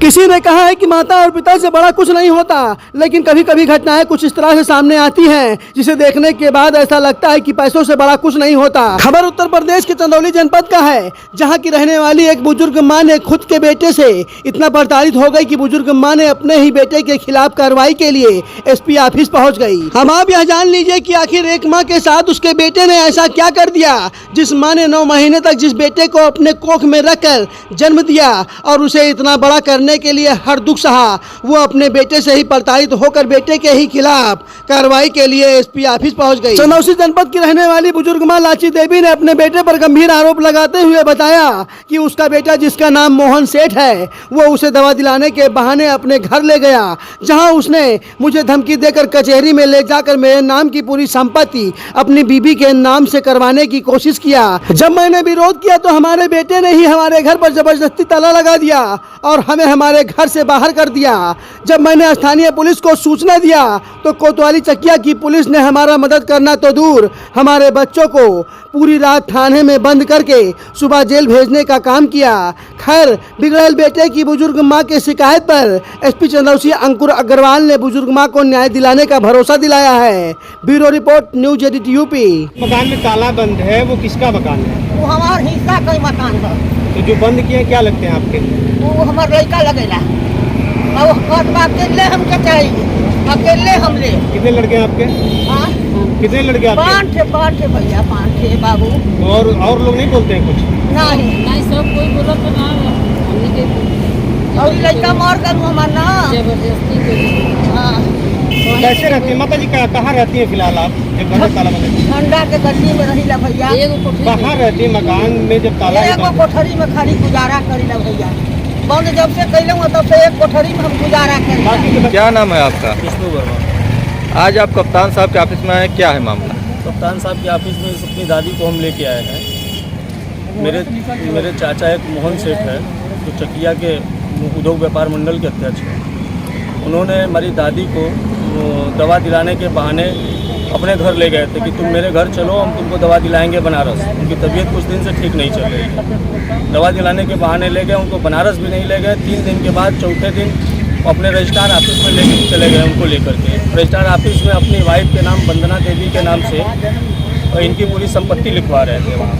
किसी ने कहा है कि माता और पिता से बड़ा कुछ नहीं होता, लेकिन कभी कभी घटनाएं कुछ इस तरह से सामने आती हैं जिसे देखने के बाद ऐसा लगता है कि पैसों से बड़ा कुछ नहीं होता। खबर उत्तर प्रदेश के चंदौली जनपद का है, जहां की रहने वाली एक बुजुर्ग मां ने खुद के बेटे से इतना प्रताड़ित हो गई कि बुजुर्ग मां ने अपने ही बेटे के खिलाफ कार्रवाई के लिए एसपी ऑफिस पहुंच गई। हम आप यह जान लीजिए कि आखिर एक माँ के साथ उसके बेटे ने ऐसा क्या कर दिया, जिस माँ ने 9 महीने तक जिस बेटे को अपने कोख में रखकर जन्म दिया और उसे इतना बड़ा करने के लिए हर दुख सहा, वो अपने बेटे से ही प्रताड़ित होकर बेटे के ही खिलाफ कार्रवाई के लिए एसपी ऑफिस पहुंच गई। चंदौली जनपद की रहने वाली बुजुर्ग मां लाची देवी ने अपने बेटे पर गंभीर आरोप लगाते हुए बताया कि उसका बेटा, जिसका नाम मोहन सेठ है, वो उसे दवा दिलाने के बहाने अपने घर ले गया, जहां उसने मुझे धमकी देकर कचहरी में ले जाकर मेरे नाम की पूरी संपत्ति अपनी बीबी के नाम से करवाने की कोशिश किया। जब मैंने विरोध किया तो हमारे बेटे ने ही हमारे घर पर जबरदस्ती ताला लगा दिया और हमें हमारे घर से बाहर कर दिया। जब मैंने स्थानीय पुलिस को सूचना दिया तो कोतवाली चकिया की पुलिस ने हमारा मदद करना तो दूर, हमारे बच्चों को पूरी रात थाने में बंद करके सुबह जेल भेजने का काम किया। खैर, बिगड़ेल बेटे की बुजुर्ग मां के शिकायत पर एसपी चंदौली अंकुर अग्रवाल ने बुजुर्ग मां को न्याय दिलाने का भरोसा दिलाया है। Bureau report, news edit UP. मकान में ताला बंद है, वो किसका मकान है? वो हमारा हिस्सा का मकान है। तो जो बंद किए क्या लगते हैं आपके? वो हमारा लड़का लगेला और अकेले हमके चाहिए, अकेले हम ले। कितने लड़के हैं आपके? हाँ, कितने लड़के आपके? 5 ठे भैया, 5 ठे बाबू। और लोग नहीं बोलते हैं कुछ? नहीं, सब कोई बोला तो ना हमने के और लड़का मार कर हमारा ना जबरदस्ती हाँ। कैसे रहती है माता जी? कहाँ रहती है फिलहाल आप जब घर में ताला बंद है? ठंडा के गली में रही ला भैया। कहाँ रहती है मकान में जब ताला एगो बंद है? कोठरी में खाली गुजारा करी ला भैया। बंद जब से कैले हुआ तब से एक कोठरी में हम गुजारा करी ला। बाकी के क्या नाम है आपका? विष्णु वर्मा। आज आप कप्तान साहब के ऑफिस में आए, क्या है मामला? कप्तान साहब के ऑफिस में अपनी दादी को हम लेके आए हैं। मेरे चाचा एक मोहन सेठ है जो चकिया के उद्योग व्यापार मंडल के अध्यक्ष हैं। उन्होंने हमारी दादी को दवा दिलाने के बहाने अपने घर ले गए थे कि तुम मेरे घर चलो, हम तुमको दवा दिलाएंगे बनारस। उनकी तबीयत कुछ दिन से ठीक नहीं चल रही है। दवा दिलाने के बहाने ले गए, उनको बनारस भी नहीं ले गए। 3 दिन के बाद चौथे दिन अपने रजिस्ट्रार ऑफिस में लेके चले गए उनको लेकर के। रजिस्ट्रार ऑफिस में अपनी वाइफ के नाम वंदना देवी के नाम से और इनकी पूरी संपत्ति लिखवा रहे थे वहाँ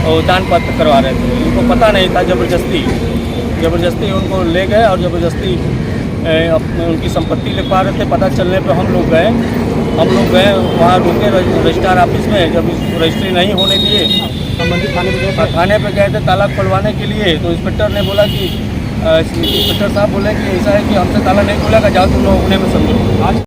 और दान पत्र करवा रहे थे। इनको पता नहीं था, जबरदस्ती उनको ले गए और जबरदस्ती उनकी संपत्ति लिखवा रहे थे। पता चलने पर हम लोग गए वहाँ रुके रजिस्ट्रार ऑफिस में। जब रजिस्ट्री नहीं होने दिए, संबंधित थाने पे गए थे ताला खुलवाने के लिए। तो इंस्पेक्टर ने बोला कि इंस्पेक्टर साहब बोले कि ऐसा है कि हमसे ताला नहीं खुलेगा, जाओ तुम लोग अपने में समझो। आज